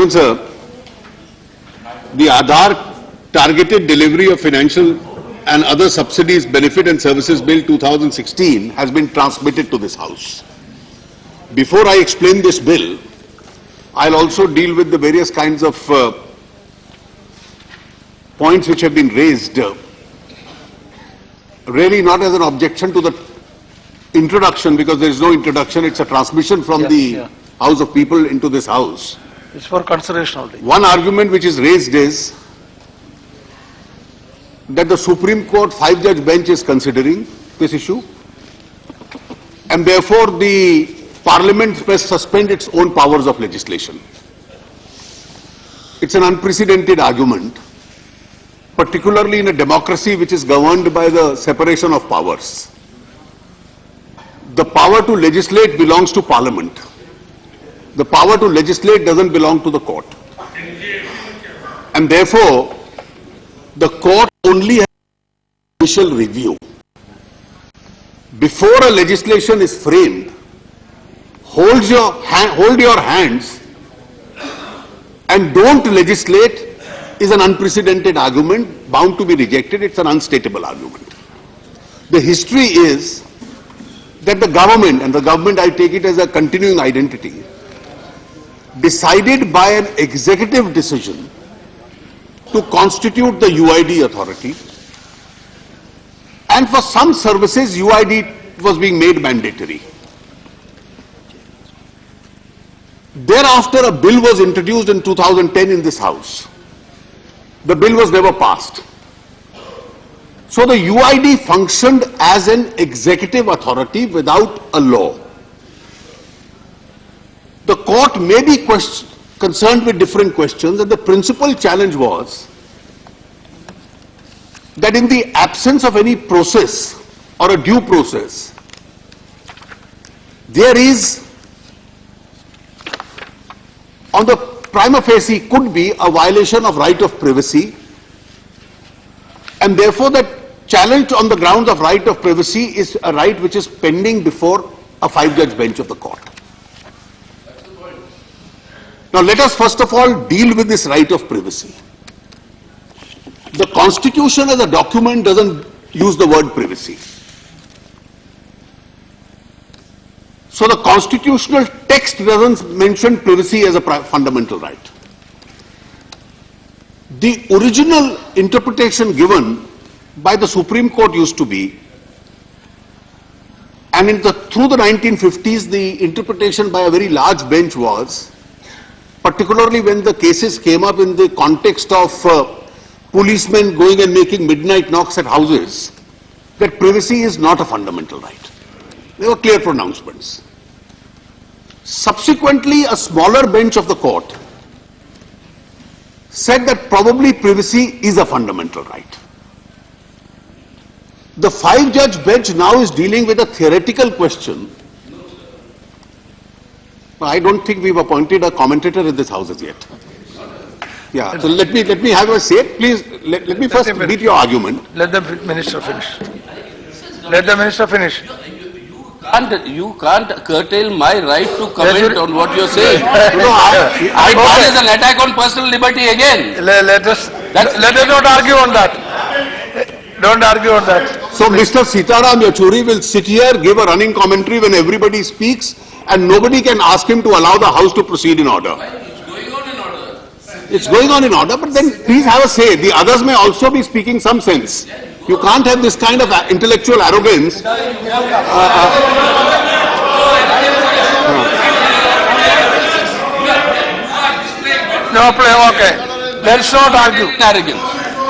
Chairman, sir, the Aadhaar Targeted Delivery of Financial and Other Subsidies, Benefit and Services Bill 2016 has been transmitted to this House. Before I explain this bill, I'll also deal with the various kinds of points which have been raised, really not as an objection to the introduction, because there is no introduction, it's a transmission from the House of People into this House. It's for consideration only. One argument which is raised is that the Supreme Court 5-judge bench is considering this issue, and therefore the Parliament must suspend its own powers of legislation. It's an unprecedented argument, particularly in a democracy which is governed by the separation of powers. The power to legislate belongs to Parliament. The power to legislate doesn't belong to the court. And therefore, the court only has judicial review. Before a legislation is framed, hold your hands and don't legislate is an unprecedented argument bound to be rejected. It's an unstateable argument. The history is that the government, and the government I take it as a continuing identity, decided by an executive decision to constitute the UID authority, and for some services UID was being made mandatory. Thereafter a bill was introduced in 2010 in this House. The bill was never passed. So the UID functioned as an executive authority without a law. The court may be concerned with different questions, and the principal challenge was that in the absence of any process or a due process, there is, on the prima facie, could be a violation of right of privacy, and therefore that challenge on the grounds of right of privacy is a right which is pending before a 5-judge bench of the court. Now let us first of all deal with this right of privacy. The Constitution as a document doesn't use the word privacy. So the constitutional text doesn't mention privacy as a fundamental right. The original interpretation given by the Supreme Court used to be, and through the 1950s the interpretation by a very large bench was, particularly when the cases came up in the context of policemen going and making midnight knocks at houses, that privacy is not a fundamental right. There were clear pronouncements. Subsequently, a smaller bench of the court said that probably privacy is a fundamental right. The 5-judge bench now is dealing with a theoretical question. I don't think we've appointed a commentator in this house as yet. Yeah, so let me have a say. Please, let me first read your argument. Let the minister finish. Let the minister finish. You can't curtail my right to comment on what you're saying. No, I call it an attack on personal liberty again. Let us not argue on that. Don't argue on that. So Mr. Sitaram Yechuri will sit here, give a running commentary when everybody speaks, and nobody can ask him to allow the House to proceed in order. It's going on in order. It's going on in order, but then please have a say. The others may also be speaking some sense. You can't have this kind of intellectual arrogance. No, okay. Let's not argue. Arrogance.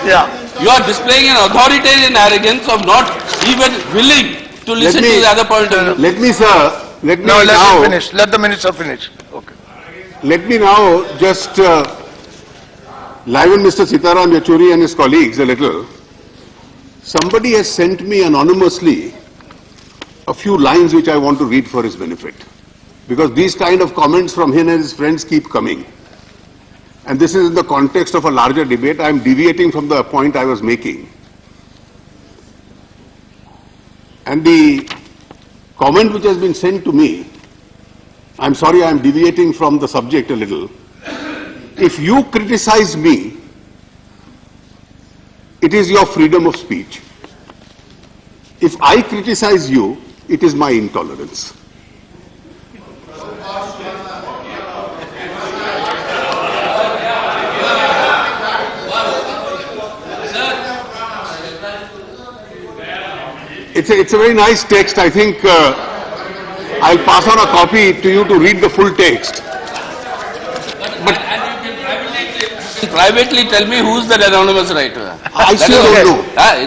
Yeah. You are displaying an authoritarian arrogance of not even willing to listen to the other point of view. Let me, sir. Let me No, let now him finish. Let the minister finish. Okay. Let me now just liven Mr. Sitaram Yechuri and his colleagues a little. Somebody has sent me anonymously a few lines which I want to read for his benefit, because these kind of comments from him and his friends keep coming. And this is in the context of a larger debate. I am deviating from the point I was making. And the comment which has been sent to me, I'm sorry I am deviating from the subject a little, if you criticize me, it is your freedom of speech. If I criticize you, it is my intolerance. It's a very nice text. I think I'll pass on a copy to you to read the full text. But privately tell me who's the anonymous writer. I still don't know.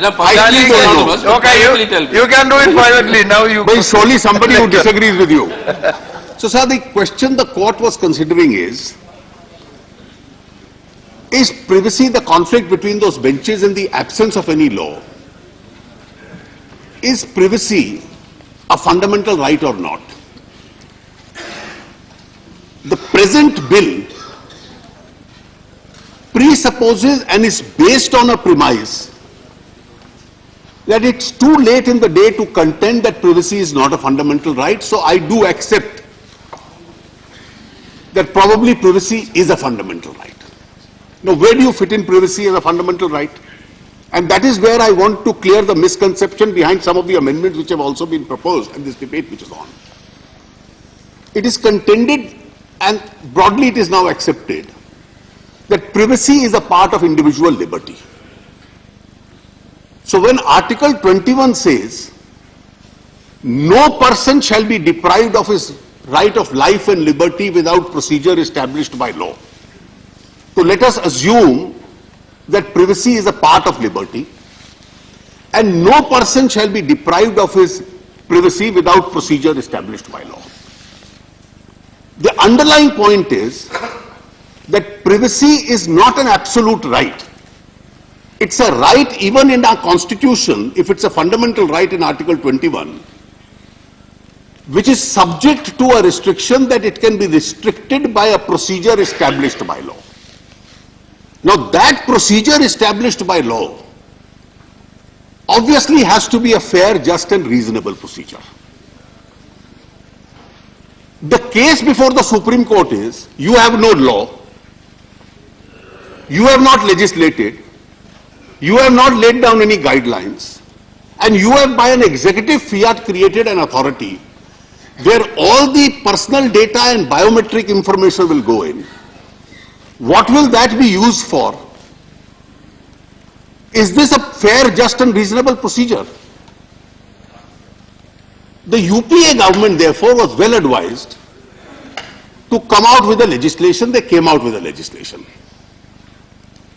Personally don't know. anonymous, but Okay, privately tell me. you can do it privately. Now you. But it's surely somebody who disagrees with you. So, sir, the question the court was considering is privacy the conflict between those benches in the absence of any law? Is privacy a fundamental right or not? The present bill presupposes and is based on a premise that it's too late in the day to contend that privacy is not a fundamental right. So I do accept that probably privacy is a fundamental right. Now, where do you fit in privacy as a fundamental right? And that is where I want to clear the misconception behind some of the amendments which have also been proposed in this debate which is on. It is contended, and broadly it is now accepted, that privacy is a part of individual liberty. So when Article 21 says, no person shall be deprived of his right of life and liberty without procedure established by law. So let us assume that privacy is a part of liberty, and no person shall be deprived of his privacy without procedure established by law. The underlying point is that privacy is not an absolute right. It's a right even in our constitution, if it's a fundamental right in Article 21, which is subject to a restriction that it can be restricted by a procedure established by law. Now, that procedure established by law obviously has to be a fair, just and reasonable procedure. The case before the Supreme Court is, you have no law, you have not legislated, you have not laid down any guidelines, and you have by an executive fiat created an authority where all the personal data and biometric information will go in. What will that be used for? Is this a fair, just and reasonable procedure? The UPA government therefore was well advised to come out with a legislation. They came out with a legislation.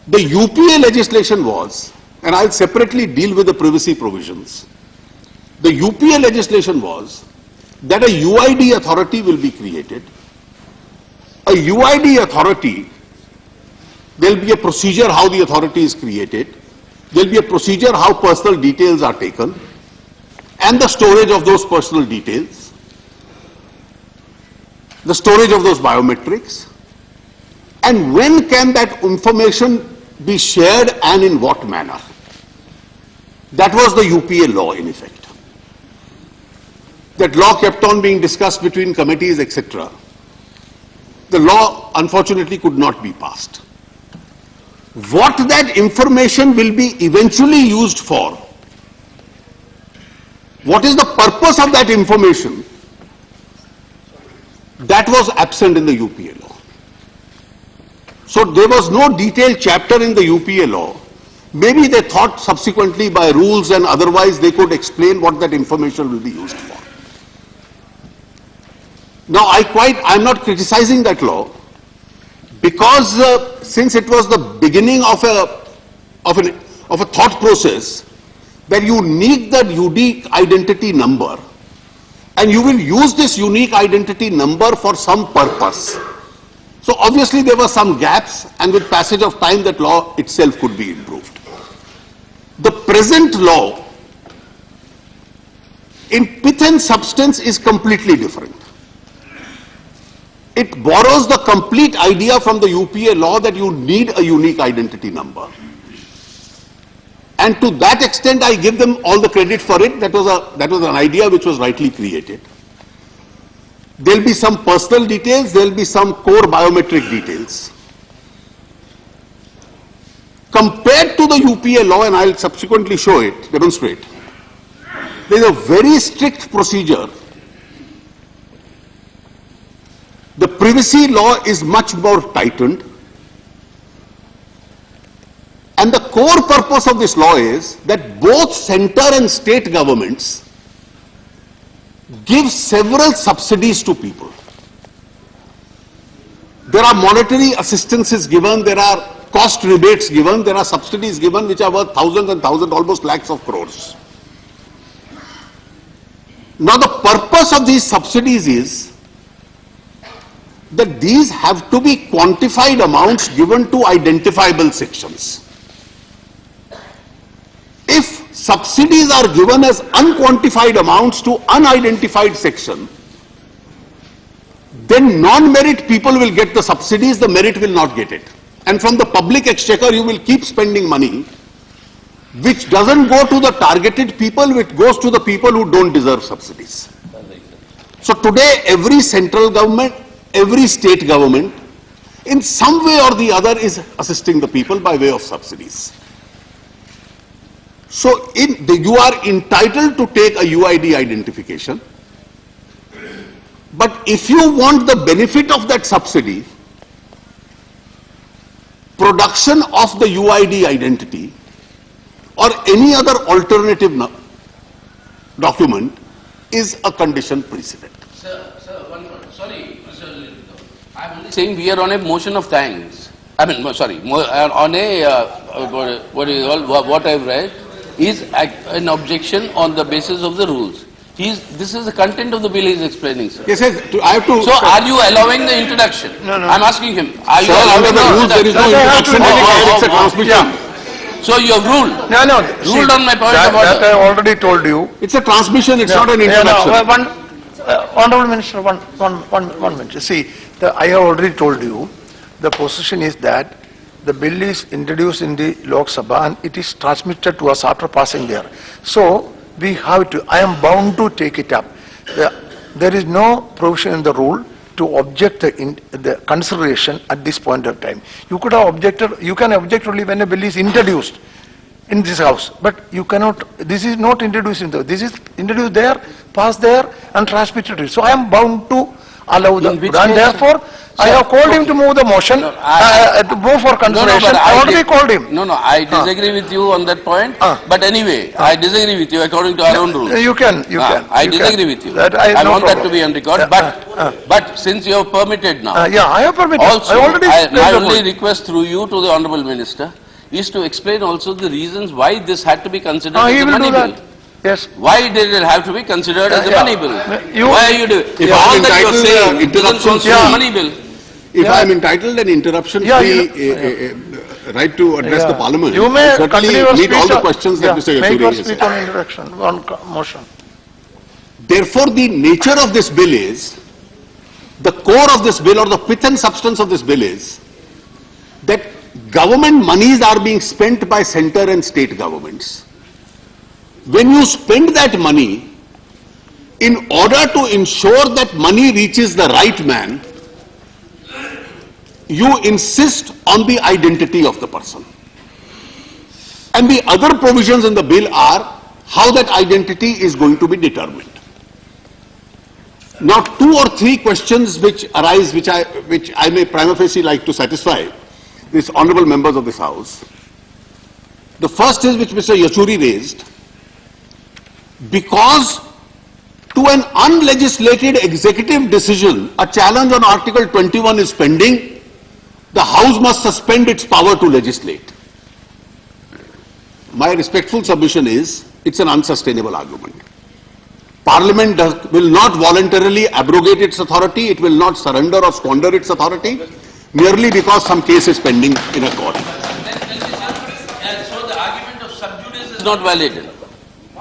The UPA legislation was, and I'll separately deal with the privacy provisions. The UPA legislation was that a UID authority will be created. A UID authority, there will be a procedure how the authority is created. There will be a procedure how personal details are taken and the storage of those personal details, the storage of those biometrics, and when can that information be shared and in what manner. That was the UPA law in effect. That law kept on being discussed between committees, etc. The law unfortunately could not be passed. What that information will be eventually used for, what is the purpose of that information, that was absent in the UPA law. So there was no detailed chapter in the UPA law. Maybe they thought subsequently by rules and otherwise they could explain what that information will be used for. Now I'm not criticizing that law because since it was the beginning of a thought process that you need that unique identity number and you will use this unique identity number for some purpose. So obviously there were some gaps, and with passage of time that law itself could be improved. The present law in pith and substance is completely different. It borrows the complete idea from the UPA law that you need a unique identity number. And to that extent I give them all the credit for it. That was an idea which was rightly created. There will be some personal details, there will be some core biometric details. Compared to the UPA law, and I'll subsequently show it, demonstrate, there is a very strict procedure. The privacy law is much more tightened. And the core purpose of this law is that both center and state governments give several subsidies to people. There are monetary assistances given, there are cost rebates given, there are subsidies given which are worth thousands and thousands, almost lakhs of crores. Now the purpose of these subsidies is that these have to be quantified amounts given to identifiable sections. If subsidies are given as unquantified amounts to unidentified section, then non-merit people will get the subsidies, the merit will not get it. And from the public exchequer, you will keep spending money, which doesn't go to the targeted people, which goes to the people who don't deserve subsidies. So today, every central government, every state government, in some way or the other is assisting the people by way of subsidies. So you are entitled to take a UID identification, but if you want the benefit of that subsidy, production of the UID identity or any other alternative document is a condition precedent. Sir, one minute. Sorry, Mr. I'm only saying we are on a motion of thanks. I mean, sorry, on a, what I've read is an objection on the basis of the rules. This is the content of the bill he is explaining, sir. Yes, I have to. So are you allowing the introduction? No. I'm asking him. Are you Sir, under allowing the rules there is no introduction, it's a transmission. Yeah. So you have ruled? No. Ruled on my point of order. That I already told you. It's a transmission, it's not an introduction. Honorable Minister, one minute. See, I have already told you, the position is that the bill is introduced in the Lok Sabha and it is transmitted to us after passing there. So, we have to, I am bound to take it up. There is no provision in the rule to object the consideration at this point of time. You could have objected, you can object only when a bill is introduced in this house, but you cannot, this is not introduced in the, this is introduced there, passed there and transmitted. So I am bound to allow the, and therefore I have called him to move the motion, to move for consideration. I already called him. No, I disagree with you on that point. But anyway, I disagree with you according to our own rules. You can. I disagree with you. I want that to be on record. But since you have permitted now. Yeah, I have permitted. Also, I already my only request through you to the Honourable Minister is to explain also the reasons why this had to be considered as a money bill. Yes. Why did it have to be considered as a money bill? Why are you doing? If all that you are saying doesn't constitute a money bill. If I am entitled an interruption-free right to address the Parliament, you may certainly meet all the questions that Mr. Make your Yachuri has speech on introduction, on motion. Therefore, the nature of this bill is, the core of this bill or the pith and substance of this bill is that government monies are being spent by center and state governments. When you spend that money, in order to ensure that money reaches the right man, you insist on the identity of the person. And the other provisions in the bill are how that identity is going to be determined. Now, 2 or 3 questions which arise, which I may prima facie like to satisfy these honourable members of this House. The first is which Mr. Yachuri raised, because to an unlegislated executive decision, a challenge on Article 21 is pending, the House must suspend its power to legislate. My respectful submission is, it's an unsustainable argument. Parliament will not voluntarily abrogate its authority, it will not surrender or squander its authority, merely because some case is pending in a court. So the argument of sub judice is not validated.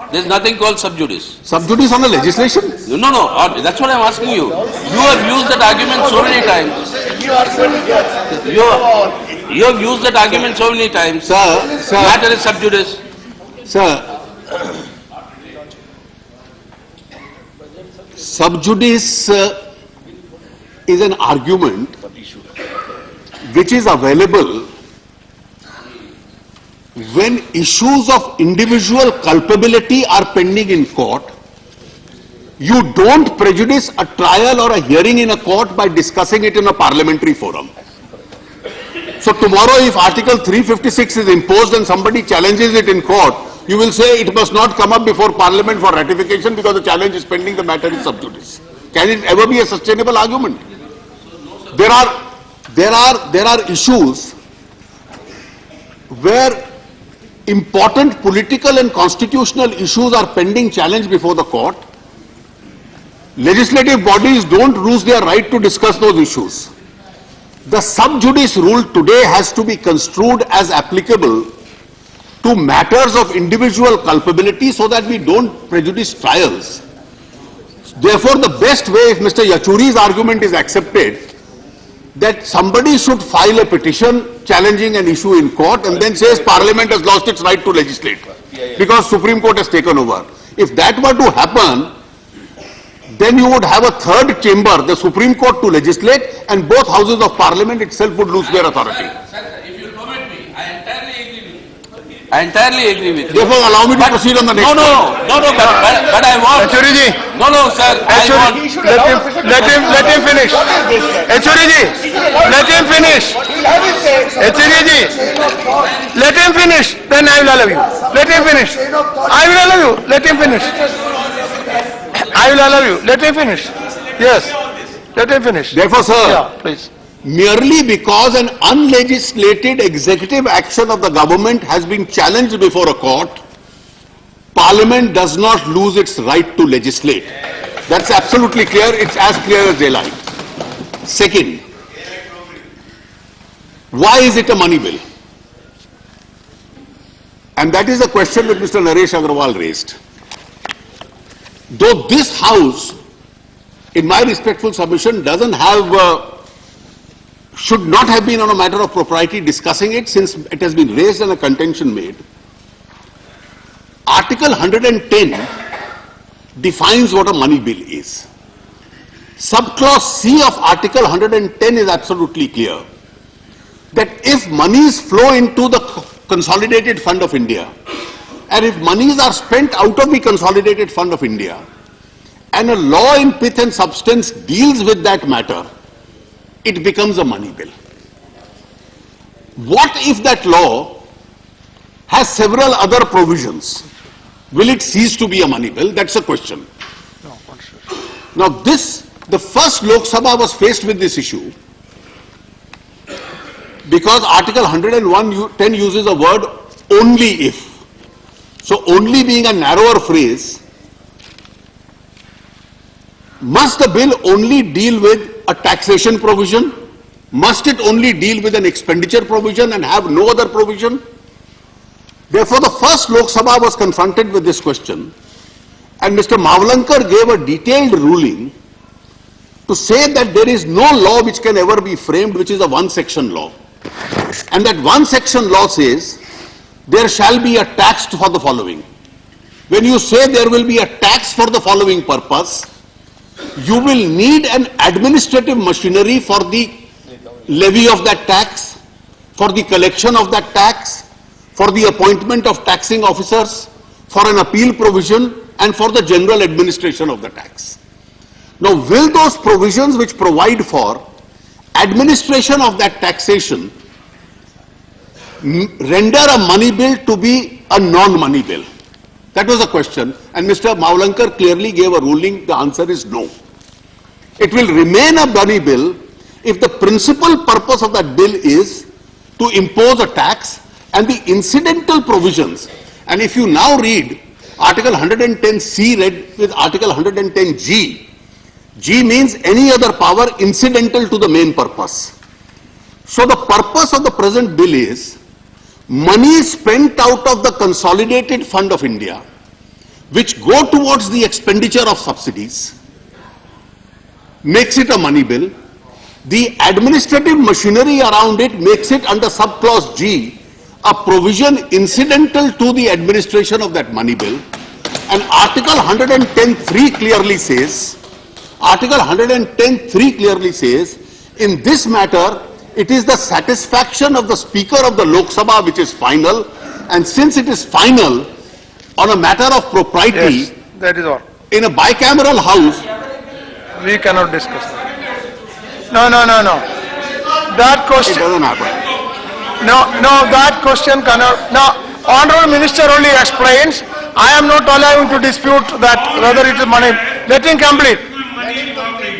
There is nothing called sub judice. Sub judice on the legislation? No, that's what I am asking you. You have used that argument so many times. You have used that argument so many times. Sir. Matter is sub judice. Sir, sub judice is an argument which is available when issues of individual culpability are pending in court, you don't prejudice a trial or a hearing in a court by discussing it in a parliamentary forum. So tomorrow if Article 356 is imposed and somebody challenges it in court, you will say it must not come up before Parliament for ratification because the challenge is pending, the matter is sub judice. Can it ever be a sustainable argument? There are issues where important political and constitutional issues are pending challenge before the court. Legislative bodies don't lose their right to discuss those issues. The sub judice rule today has to be construed as applicable to matters of individual culpability so that we don't prejudice trials. Therefore, the best way, if Mr. Yachuri's argument is accepted, that somebody should file a petition challenging an issue in court and then says Parliament has lost its right to legislate because Supreme Court has taken over. If that were to happen, then you would have a third chamber, the Supreme Court, to legislate, and both houses of Parliament itself would lose their authority. Sir, if you permit me, I entirely agree with you. I entirely agree with you. Therefore, allow me to proceed on the next. No, but I want. Achuriji, No, sir. let him finish. Achuriji, let him finish. Achuriji, let him finish. Then I will allow you. Let him finish. I will allow you. Let him finish. I will allow you. Let him finish. Yes. Let him finish. Therefore, sir, Yeah, please. merely because an unlegislated executive action of the government has been challenged before a court, Parliament does not lose its right to legislate. That's absolutely clear. It's as clear as daylight. Second, why is it a money bill? And that is the question that Mr. Naresh Agrawal raised. Though this House, in my respectful submission, doesn't have, should not have been on a matter of propriety discussing it since it has been raised and a contention made. Article 110 defines what a money bill is. Subclause C of Article 110 is absolutely clear that if monies flow into the Consolidated Fund of India, and if monies are spent out of the Consolidated Fund of India, and a law in pith and substance deals with that matter, it becomes a money bill. What if that law has several other provisions? Will it cease to be a money bill? That's a question. Now the first Lok Sabha was faced with this issue because Article 110 uses a word only if. So only being a narrower phrase, must the bill only deal with a taxation provision? Must it only deal with an expenditure provision and have no other provision? Therefore, the first Lok Sabha was confronted with this question, and Mr. Mavlankar gave a detailed ruling to say that there is no law which can ever be framed which is a one-section law. And that one-section law says, there shall be a tax for the following. When you say there will be a tax for the following purpose, you will need an administrative machinery for the levy of that tax, for the collection of that tax, for the appointment of taxing officers, for an appeal provision, and for the general administration of the tax. Now, will those provisions which provide for administration of that taxation render a money bill to be a non-money bill? That was the question, and Mr. Mavlankar clearly gave a ruling. The answer is no. It will remain a money bill if the principal purpose of that bill is to impose a tax and the incidental provisions. And if you now read Article 110C read with Article 110G, G means any other power incidental to the main purpose. So the purpose of the present bill is money spent out of the Consolidated Fund of India, which go towards the expenditure of subsidies, makes it a money bill. The administrative machinery around it makes it under subclause G a provision incidental to the administration of that money bill. And Article 110(3) clearly says, in this matter, it is the satisfaction of the Speaker of the Lok Sabha which is final, And since it is final on a matter of propriety Yes, that is all. in a bicameral house, We cannot discuss that. No. That it question, doesn't happen. that question cannot, no, Honorable Minister only explains, I am not allowing to dispute that whether it is money. Let him complete.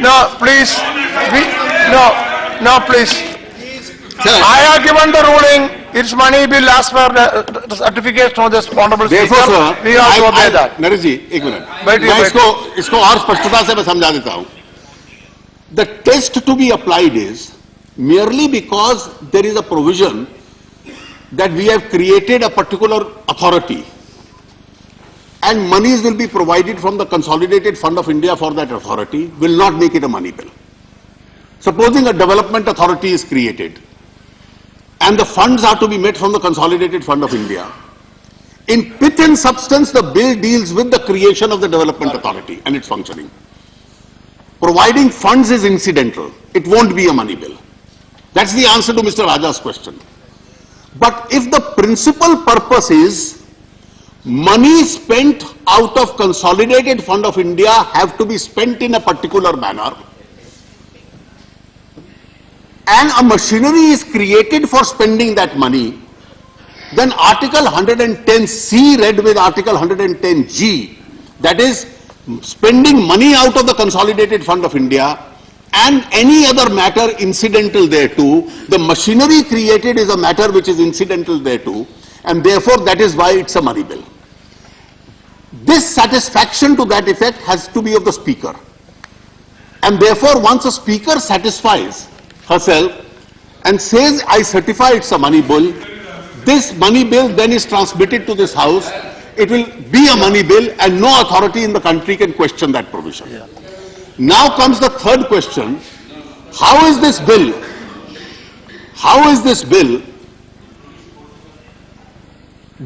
No, please, please. Sir, I have given the ruling, it's money bill as per the certification of this Honorable Speaker. therefore, sir, We have to obey that. Naresh जी, एक minute, बैठिए, मैं इसको और स्पष्टता से मैं समझा देता हूं. The test to be applied is merely because there is a provision that we have created a particular authority and monies will be provided from the Consolidated Fund of India for that authority will not make it a money bill. Supposing a development authority is created and the funds are to be met from the Consolidated Fund of India, in pith and substance the bill deals with the creation of the development authority and its functioning. Providing funds is incidental. It won't be a money bill. That's the answer to Mr. Raja's question. But if the principal purpose is money spent out of Consolidated Fund of India have to be spent in a particular manner, and a machinery is created for spending that money, then Article 110C read with Article 110G, that is spending money out of the Consolidated Fund of India and any other matter incidental thereto, the machinery created is a matter which is incidental thereto, and therefore that is why it's a money bill. This satisfaction to that effect has to be of the speaker. And therefore once a speaker satisfies herself and says, I certify it's a money bill, this money bill then is transmitted to this house, it will be a money bill and no authority in the country can question that provision. Now comes the third question, how is this bill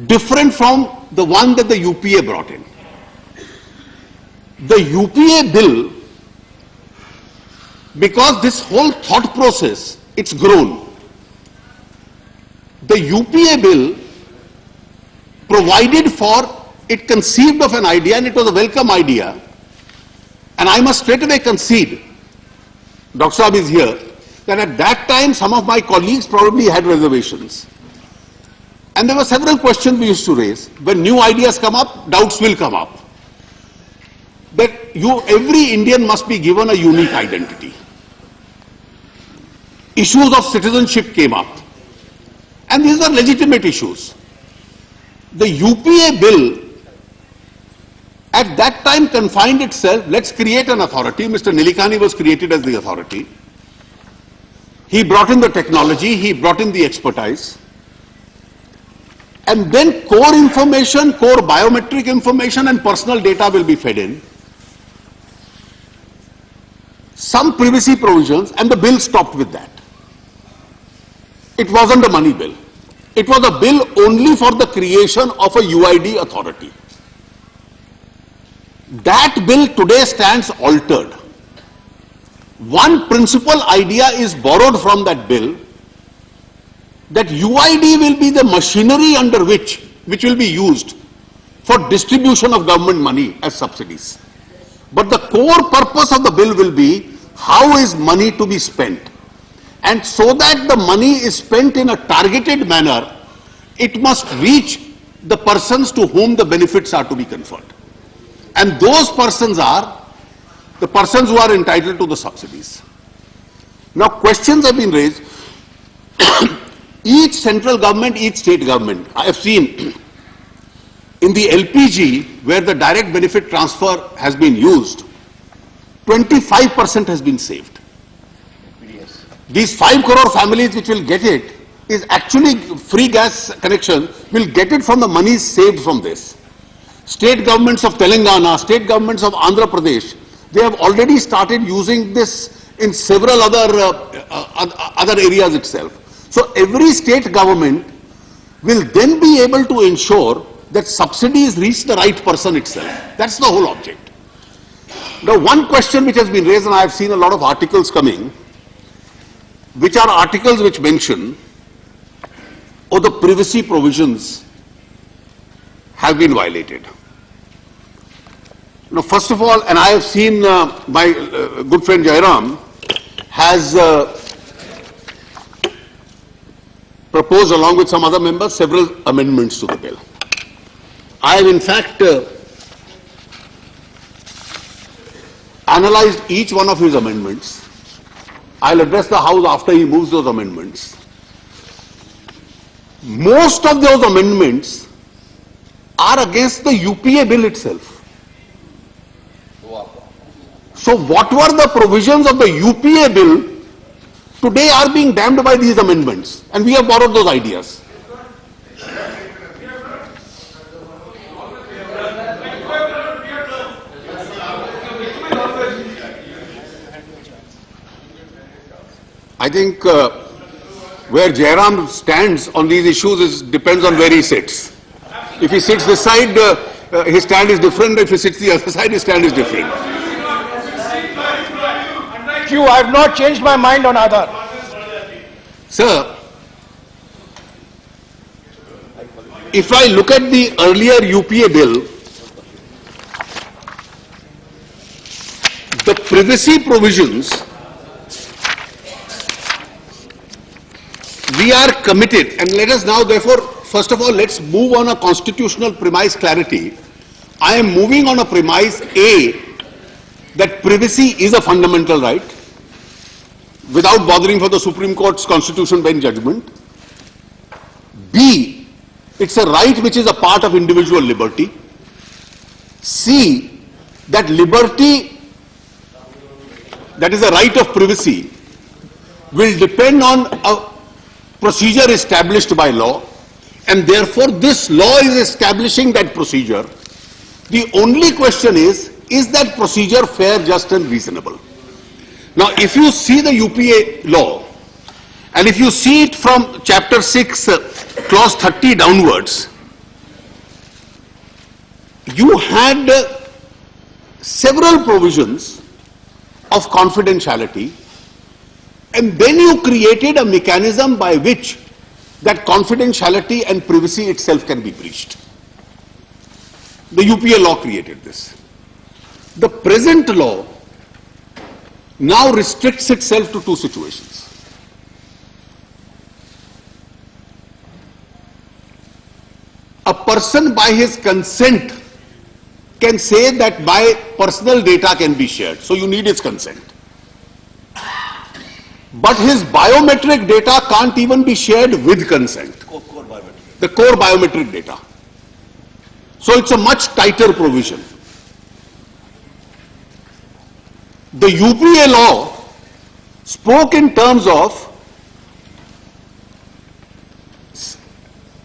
different from the one that the UPA brought in? The UPA bill, because this whole thought process, it's grown. The UPA bill provided for, it conceived of an idea and it was a welcome idea. And I must straight away concede, Dr. Saab is here, that at that time some of my colleagues probably had reservations. And there were several questions we used to raise. When new ideas come up, doubts will come up. That every Indian must be given a unique identity. Issues of citizenship came up. And these are legitimate issues. The UPA bill at that time confined itself, let's create an authority. Mr. Nilikani was created as the authority. He brought in the technology, he brought in the expertise. And then core information, core biometric information and personal data will be fed in. Some privacy provisions, and the bill stopped with that. It wasn't a money bill. It was a bill only for the creation of a UID authority. That bill today stands altered. One principal idea is borrowed from that bill, that UID will be the machinery under which will be used for distribution of government money as subsidies. But the core purpose of the bill will be how is money to be spent. And so that the money is spent in a targeted manner, it must reach the persons to whom the benefits are to be conferred. And those persons are the persons who are entitled to the subsidies. Now questions have been raised. Each central government, each state government, I have seen in the LPG where the direct benefit transfer has been used, 25% has been saved. These 5 crore families which will get it is actually free gas connection will get it from the money saved from this. State governments of Telangana, state governments of Andhra Pradesh, they have already started using this in several other areas itself. So every state government will then be able to ensure that subsidies reach the right person itself. That's the whole object. Now one question which has been raised, and I have seen a lot of articles coming, which are articles which mention, the privacy provisions have been violated. Now, first of all, and I have seen my good friend Jairam has proposed, along with some other members, several amendments to the bill. I have in fact analyzed each one of his amendments. I'll address the House after he moves those amendments. Most of those amendments are against the UPA bill itself. So what were the provisions of the UPA bill today are being damned by these amendments, and we have borrowed those ideas. I think where Jairam stands on these issues depends on where he sits. If he sits this side, his stand is different. If he sits the other side, his stand is different. I have not changed my mind on Aadhaar. Sir, if I look at the earlier UPA bill, the privacy provisions, we are committed, and let us now therefore, first of all, let's move on a constitutional premise clarity. I am moving on a premise A, that privacy is a fundamental right, without bothering for the Supreme Court's constitution bench judgment. B, it's a right which is a part of individual liberty. C, that liberty, that is a right of privacy, will depend on a procedure established by law, and therefore this law is establishing that procedure. The only question is that procedure fair, just and reasonable? Now, if you see the UPA law, and if you see it from chapter 6, clause 30 downwards, you had several provisions of confidentiality, and then you created a mechanism by which that confidentiality and privacy itself can be breached. The UPA law created this. The present law now restricts itself to two situations. A person by his consent can say that my personal data can be shared, so you need his consent. But his biometric data can't even be shared with consent. The core biometric data. So it's a much tighter provision. The UPA law spoke in terms of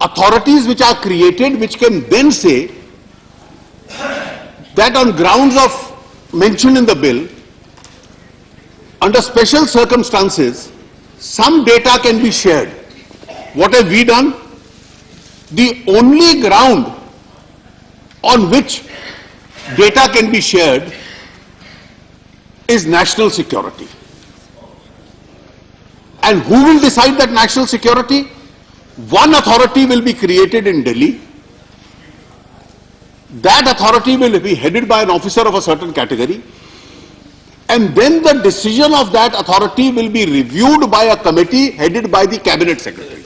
authorities which are created, which can then say that on grounds of mentioned in the bill, under special circumstances, some data can be shared. What have we done? The only ground on which data can be shared is national security. And who will decide that national security? One authority will be created in Delhi. That authority will be headed by an officer of a certain category. And then the decision of that authority will be reviewed by a committee headed by the cabinet secretary.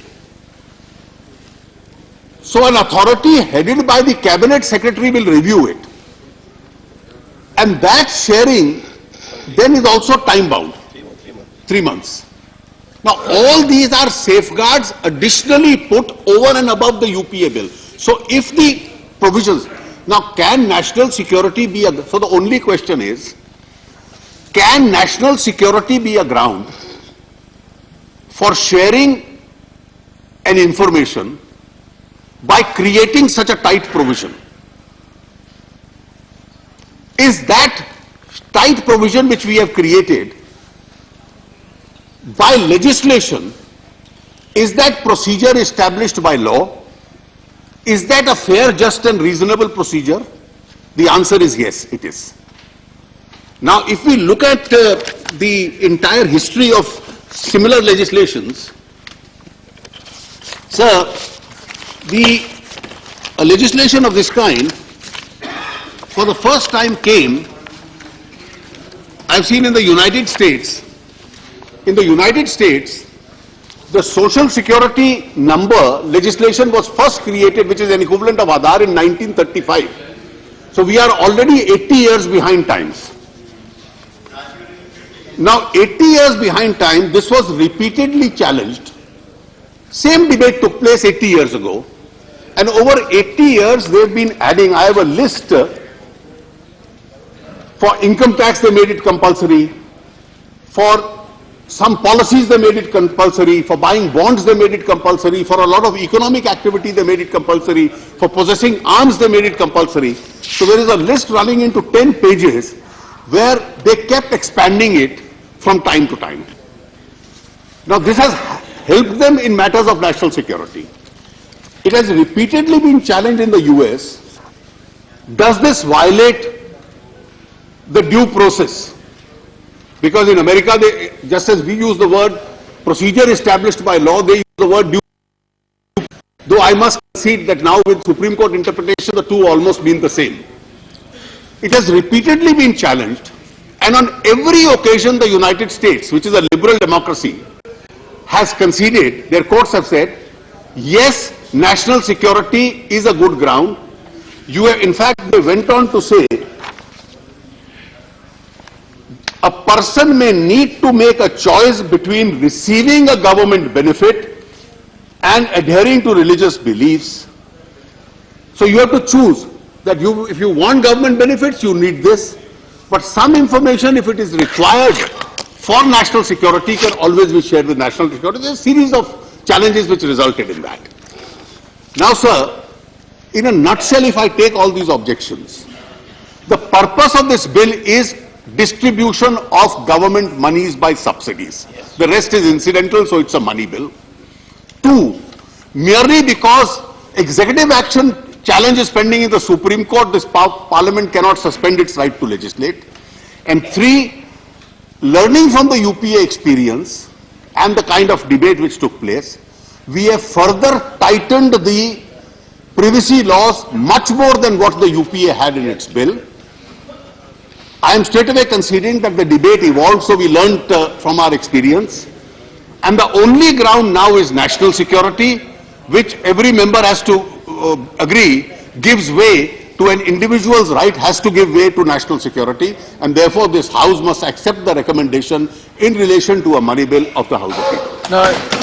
So an authority headed by the cabinet secretary will review it. And that sharing then is also time bound. 3 months. Now all these are safeguards additionally put over and above the UPA bill. So if the provisions, now can national security be a, so the only question is, can national security be a ground for sharing an information by creating such a tight provision? Is that tight provision which we have created by legislation, is that procedure established by law? Is that a fair, just and reasonable procedure? The answer is yes, it is. Now, if we look at the entire history of similar legislations, sir, the a legislation of this kind for the first time came, I've seen in the United States. In the United States, the social security number legislation was first created, which is an equivalent of Aadhaar, in 1935. So we are already 80 years behind times. Now 80 years behind time, this was repeatedly challenged. Same debate took place 80 years ago. And over 80 years, they've been adding. I have a list. For income tax, they made it compulsory. For some policies, they made it compulsory. For buying bonds, they made it compulsory. For a lot of economic activity, they made it compulsory. For possessing arms, they made it compulsory. So there is a list running into 10 pages where they kept expanding it from time to time. Now this has helped them in matters of national security. It has repeatedly been challenged in the US. Does this violate the due process? Because in America, just as we use the word procedure established by law, they use the word due. Though I must concede that now with Supreme Court interpretation, the two almost mean the same. It has repeatedly been challenged, and on every occasion the United States, which is a liberal democracy, has conceded. Their courts have said, yes, national security is a good ground. In fact, they went on to say, a person may need to make a choice between receiving a government benefit and adhering to religious beliefs. So you have to choose that if you want government benefits, you need this. But some information, if it is required for national security, can always be shared with national security. There is a series of challenges which resulted in that. Now, sir, in a nutshell, if I take all these objections, the purpose of this bill is distribution of government monies by subsidies. Yes. The rest is incidental, so it's a money bill. 2, merely because executive action challenge is pending in the Supreme Court, this Parliament cannot suspend its right to legislate. And 3, learning from the UPA experience and the kind of debate which took place, we have further tightened the privacy laws much more than what the UPA had in its bill. I am straight away conceding that the debate evolved, so we learnt from our experience. And the only ground now is national security, which every member has to agree gives way to an individual's right, has to give way to national security, and therefore this House must accept the recommendation in relation to a money bill of the House of People. No,